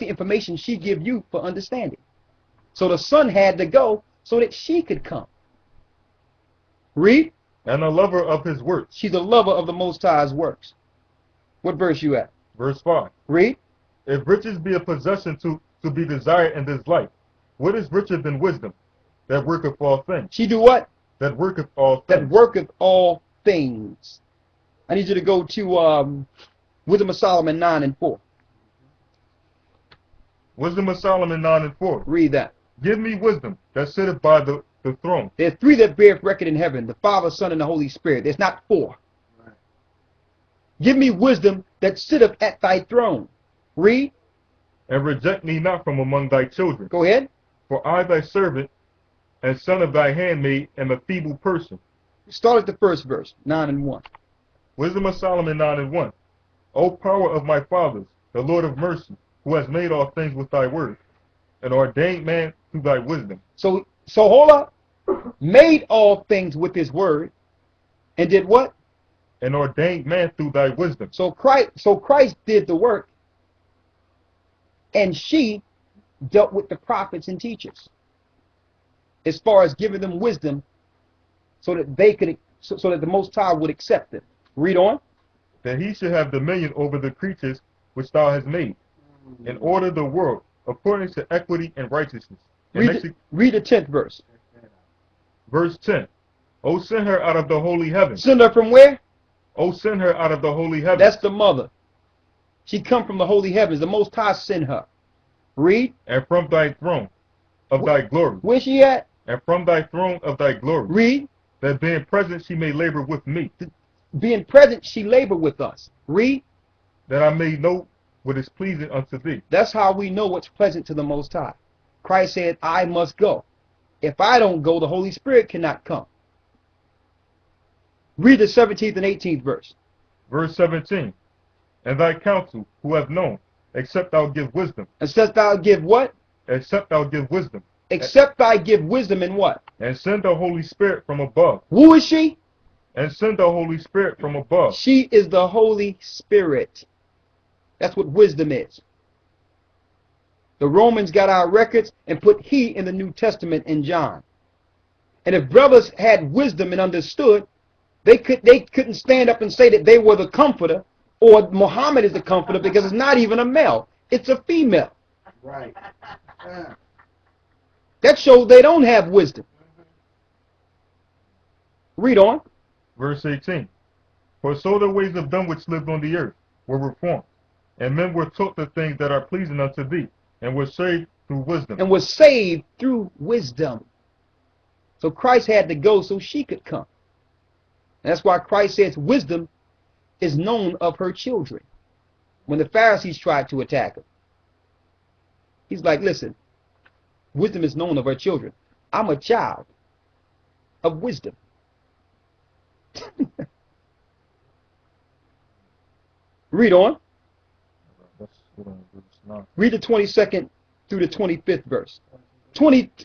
the information she give you for understanding. So the Son had to go so that she could come. Read. And a lover of his works. She's a lover of the Most High's works. What verse you at? Verse 5. Read. If riches be a possession to be desired in this life, what is richer than wisdom, that worketh all things? She do what? That worketh all things. That worketh all things. I need you to go to Wisdom of Solomon 9 and 4. Wisdom of Solomon 9 and 4. Read that. Give me wisdom that sitteth by the throne. There's three that beareth record in heaven, the Father, Son, and the Holy Spirit. There's not four. Right. Give me wisdom that sitteth at thy throne. Read. And reject me not from among thy children. Go ahead. For I, thy servant, and son of thy handmaid, am a feeble person. Start at the first verse, 9 and 1. Wisdom of Solomon 9 and 1. O power of my fathers, the Lord of mercy, who has made all things with thy word, and ordained man through thy wisdom. So hold up. Made all things with his word, and did what? And ordained man through thy wisdom. So Christ did the work, and she dealt with the prophets and teachers as far as giving them wisdom so that they could, so that the Most High would accept them. Read on. That he should have dominion over the creatures which thou hast made, and order the world according to equity and righteousness. And read the 10th verse. Verse 10. O send her out of the holy heavens. Send her from where? O send her out of the holy heavens. That's the mother. She come from the holy heavens. The Most High sent her. Read. And from thy throne of thy glory. Where's she at? And from thy throne of thy glory. Read. That being present she may labor with me. Being present she labor with us. Read. That I may know what is pleasing unto thee. That's how we know what's pleasant to the Most High. Christ said, I must go. If I don't go, the Holy Spirit cannot come. Read the 17th and 18th verse. Verse 17. And thy counsel, who have known, except thou give wisdom. Except thou give what? Except thou give wisdom. Except thou give wisdom in what? And send the Holy Spirit from above. Who is she? And send the Holy Spirit from above. She is the Holy Spirit. That's what wisdom is. The Romans got our records and put he in the New Testament in John. And if brothers had wisdom and understood, they couldn't stand up and say that they were the comforter or Muhammad is the comforter, because it's not even a male. It's a female. Right. That shows they don't have wisdom. Read on. Verse 18. For so the ways of them which lived on the earth were reformed, and men were taught the things that are pleasing unto thee, and were saved through wisdom. And was saved through wisdom. So Christ had to go so she could come. That's why Christ says wisdom is known of her children. When the Pharisees tried to attack her, he's like, listen, wisdom is known of her children. I'm a child of wisdom. Read on. Read the 22nd through the 25th verse.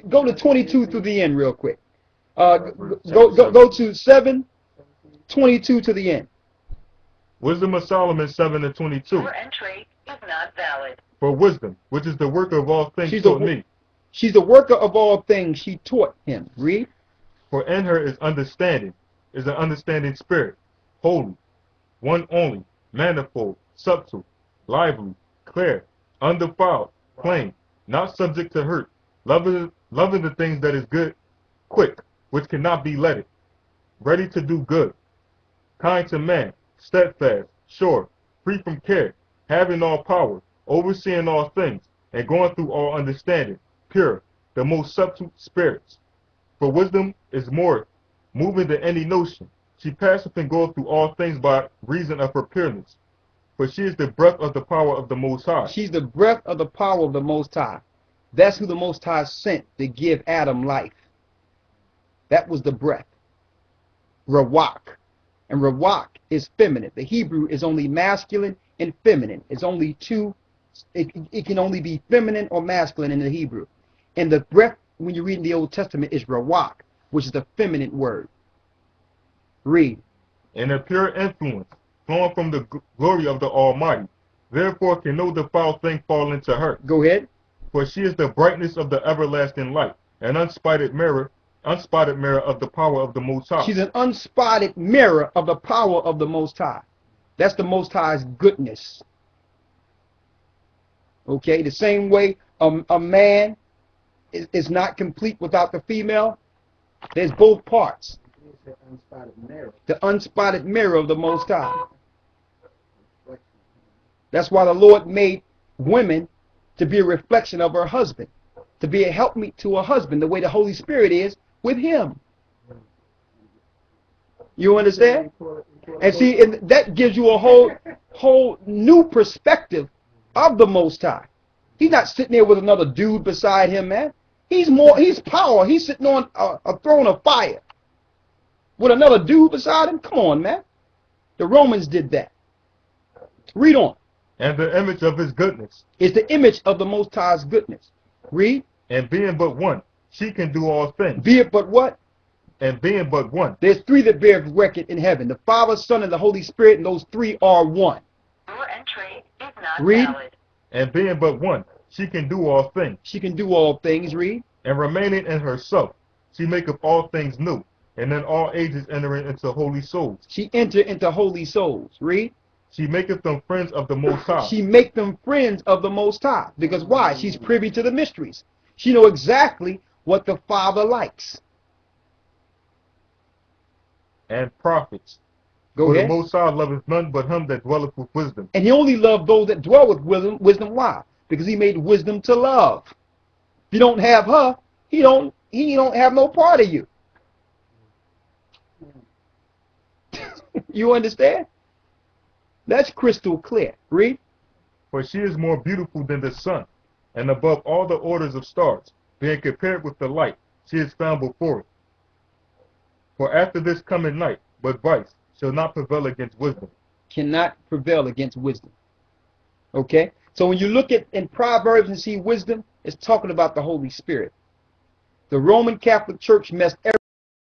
Go to 22 through the end real quick. Go to 7, 22 to the end. Wisdom of Solomon 7 and 22. Your entry is not valid. For wisdom, which is the work of all things, taught me. She's the worker of all things. She taught him. Read. For in her is understanding, is an understanding spirit, holy, one only, manifold, subtle, lively, clear, undefiled, plain, not subject to hurt, loving the things that is good, quick, which cannot be letted, ready to do good, kind to man, steadfast, sure, free from care, having all power, overseeing all things, and going through all understanding, pure, the most subtle spirits. For wisdom is more moving than any notion. She passeth and goeth through all things by reason of her pureness. For she is the breath of the power of the Most High. She's the breath of the power of the Most High. That's who the Most High sent to give Adam life. That was the breath. Rawak. And Rawak is feminine. The Hebrew is only masculine and feminine. It's only two. It can only be feminine or masculine in the Hebrew. And the breath, when you read in the Old Testament, is Rawak, which is the feminine word. Read. And a pure influence, flowing from the glory of the Almighty, Therefore can no defiled thing fall into her. Go ahead. For she is the brightness of the everlasting light, an unspotted mirror of the power of the Most High. She's an unspotted mirror of the power of the Most High. That's the Most High's goodness. Okay, the same way a man is not complete without the female. There's both parts. The unspotted mirror of the Most High. That's why the Lord made women to be a reflection of her husband, to be a helpmeet to her husband, the way the Holy Spirit is with him. You understand? And see, and that gives you a whole new perspective of the Most High. He's not sitting there with another dude beside him, man. He's power. He's sitting on a throne of fire with another dude beside him. Come on, man. The Romans did that. Read on. And the image of his goodness. It's the image of the Most High's goodness. Read. And being but one, she can do all things. Be it but what? And being but one. There's three that bear record in heaven. The Father, Son, and the Holy Spirit, and those three are one. Your entry is not Read. valid. And being but one, she can do all things. She can do all things. Read. And remaining in herself, she maketh all things new, and in all ages entering into holy souls. She enter into holy souls. Read. She maketh them friends of the Most High. She make them friends of the Most High. Because why? She's privy to the mysteries. She know exactly what the Father likes. And prophets. Go For ahead. the Most High loveth none but him that dwelleth with wisdom. And he only loved those that dwell with wisdom. Wisdom, why? Because he made wisdom to love. If you don't have her, he don't have no part of you. You understand? That's crystal clear. Read. For she is more beautiful than the sun, and above all the orders of stars, being compared with the light, she is found before it. For after this cometh night, but vice shall not prevail against wisdom. Cannot prevail against wisdom. Okay? So when you look at in Proverbs and see wisdom, it's talking about the Holy Spirit. The Roman Catholic Church messed everything